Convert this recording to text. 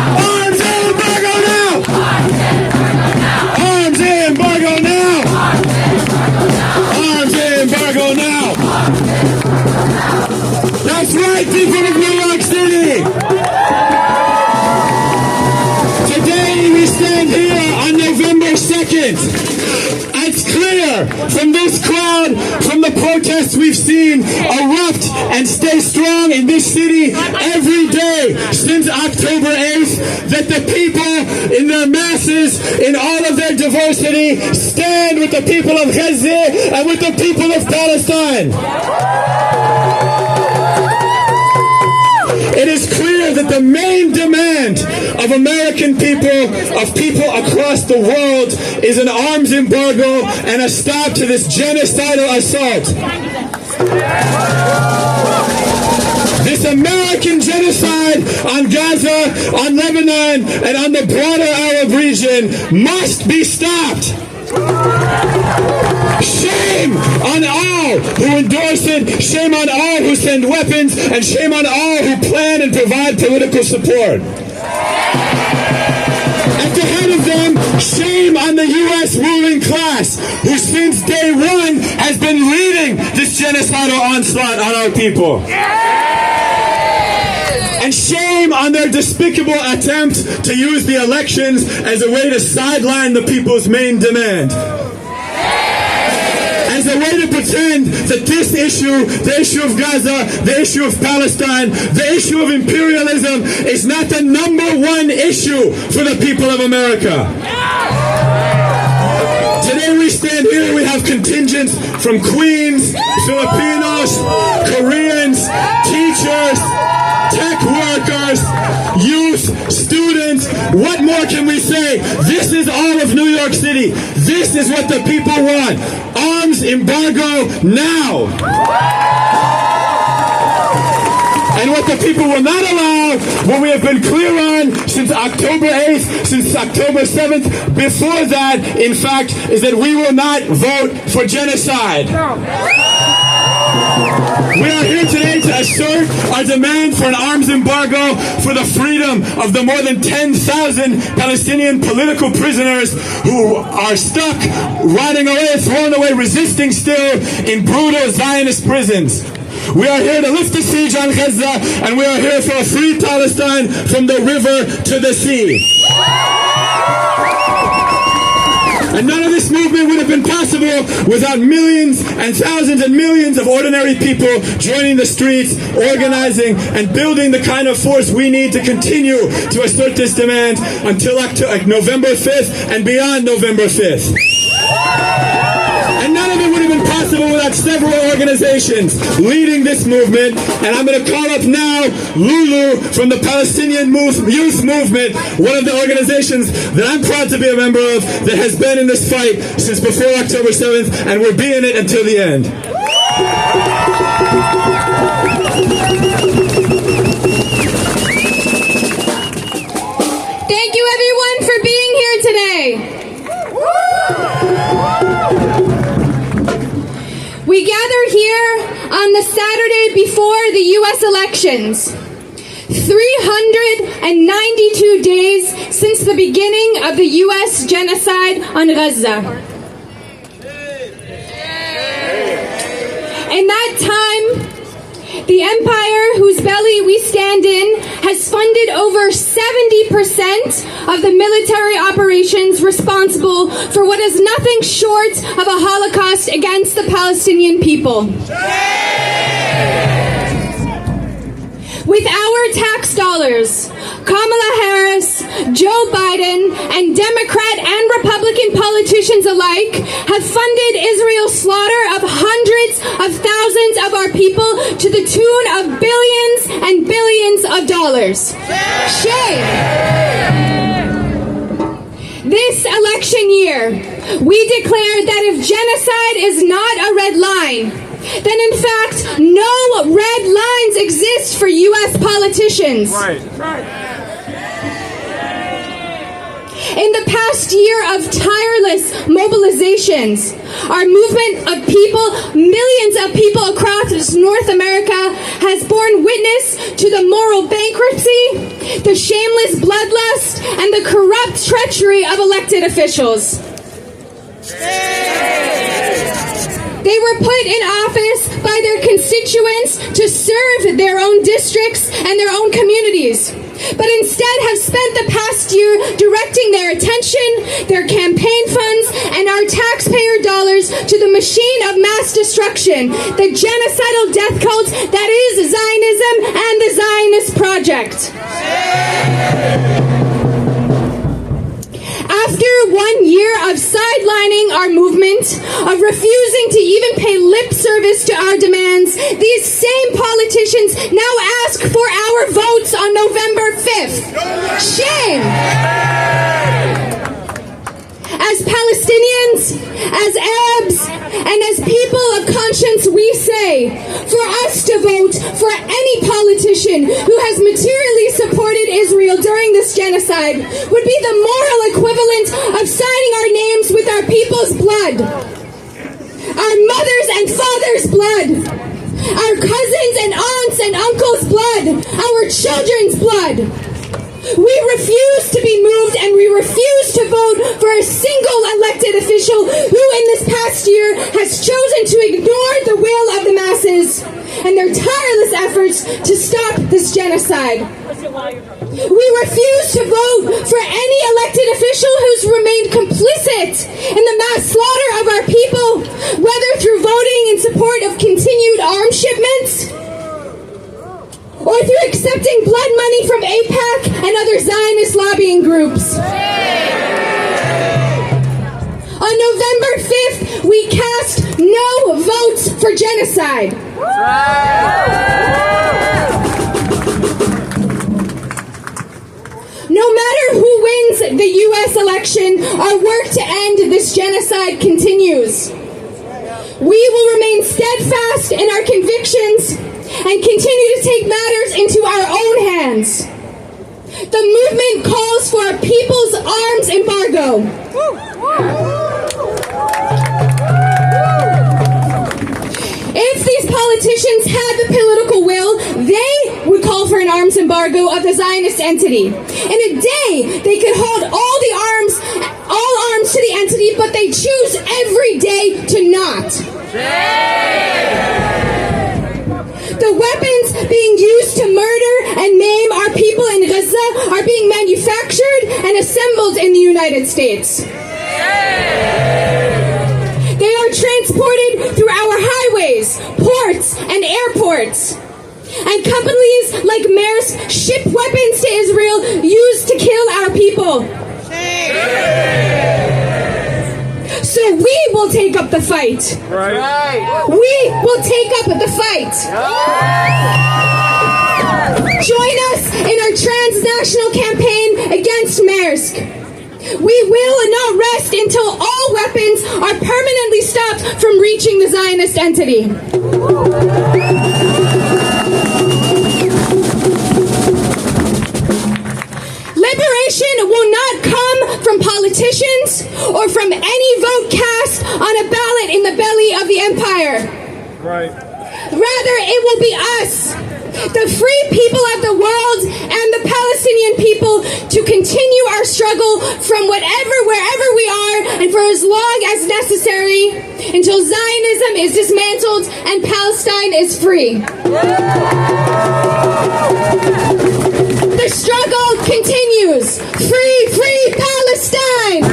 Arms embargo now! Arms embargo now! Arms embargo now! That's right, people of New York City! Today we stand here on November 2nd. It's clear from this crowd, from the protests we've seen erupt and stay strong in this city every day since October 8th, that the people in their masses, in all of their diversity, stand with the people of Gaza and with the people of Palestine. It is clear that the main demand of American people, of people across the world, is an arms embargo and a stop to this genocidal assault. This American genocide on Gaza, on Lebanon, and on the broader Arab region must be stopped. Shame on all who endorse it, shame on all who send weapons, and shame on all who plan and provide political support. At the head of them, shame on the U.S. ruling class, who since day one has been leading this genocidal onslaught on our people. And shame on their despicable attempt to use the elections as a way to sideline the people's main demand. As a way to pretend that this issue, the issue of Gaza, the issue of Palestine, the issue of imperialism, is not the #1 issue for the people of America. Today we stand here, we have contingents from Queens, Filipinos, Koreans, teachers, tech workers, youth, students. What more can we say? This is all of New York City. This is what the people want. Arms embargo now. And what the people will not allow, what we have been clear on since October 8th, since October 7th, before that, in fact, is that we will not vote for genocide. We are here today to assert our demand for an arms embargo for the freedom of the more than 10,000 Palestinian political prisoners who are stuck, rotting away, thrown away, resisting still in brutal Zionist prisons. We are here to lift the siege on Gaza, and we are here for a free Palestine from the river to the sea. And none of this movement would have been possible without millions and thousands and millions of ordinary people joining the streets, organizing, and building the kind of force we need to continue to assert this demand until November 5th and beyond November 5th. And none of it would have been possible without several organizations leading this movement. And I'm going to call up now Lulu from the Palestinian Youth Movement, one of the organizations that I'm proud to be a member of, that has been in this fight since before October 7th, and will be in it until the end. Thank you everyone for being here today. We gather here on the Saturday before the U.S. elections, 392 days since the beginning of the U.S. genocide on Gaza. In that time, the empire whose belly we stand in has funded over 70% of the military operations responsible for what is nothing short of a Holocaust against the Palestinian people. With our tax dollars, Kamala Harris, Joe Biden, and Democrat and Republican politicians alike have funded Israel's slaughter of hundreds of thousands of our people to the tune of billions and billions of dollars. Shame! This election year, we declared that if genocide is not a red line, then in fact, no red lines exist for U.S. politicians. Right. In the past year of tireless mobilizations, our movement of people, millions of people across North America, has borne witness to the moral bankruptcy, the shameless shameless bloodlust and the corrupt treachery of elected officials. They were put in office by their constituents to serve their own districts and their own communities, but instead have spent the past year directing their attention, their campaign funds, and our taxpayer dollars to the machine of mass destruction, the genocidal death cult that is Zionism and the Zionist Project. After 1 year of sidelining our movement, of refusing to even pay lip service to our demands, these same politicians now ask for our votes on November 5th. Shame! As Palestinians, as Arabs, and as people of conscience, we say, for us to vote for any politician who has materially supported Israel during this genocide would be the moral equivalent of signing our names with our people's blood, our mothers' and fathers' blood, our cousins and aunts and uncles' blood, our children's blood. We refuse to be moved, and we refuse to vote for a single elected official who in this past year has chosen to ignore the will of the masses and their tireless efforts to stop this genocide. We refuse to vote for any elected official who's remained complicit in the mass slaughter of our people, whether through voting in support of continued arms shipments, or through accepting blood money from AIPAC and other Zionist lobbying groups. On November 5th, we cast no votes for genocide. No matter who wins the U.S. election, our work to end this genocide continues. We will remain steadfast in our convictions and continue to take matters into our own hands. The movement calls for a people's arms embargo. If these politicians had the political will, they would call for an arms embargo of the Zionist entity. In a day, they could hold all arms to the entity, but they choose every day to not. The weapons being used to murder and maim our people in Gaza are being manufactured and assembled in the United States. They are transported through our highways, ports, and airports. And companies like Maersk ship weapons to Israel used to kill our people. So we will take up the fight. Right. We will take up the fight. Join us in our transnational campaign against Maersk. We will not rest until all weapons are permanently stopped from reaching the Zionist entity. Liberation will not come from politicians or from any vote cast on a ballot in the belly of the empire. Right. Rather, it will be us, the free people of the world and the Palestinian people, to continue our struggle from wherever we are, and for as long as necessary, until Zionism is dismantled and Palestine is free. The struggle continues. Free, free Palestine!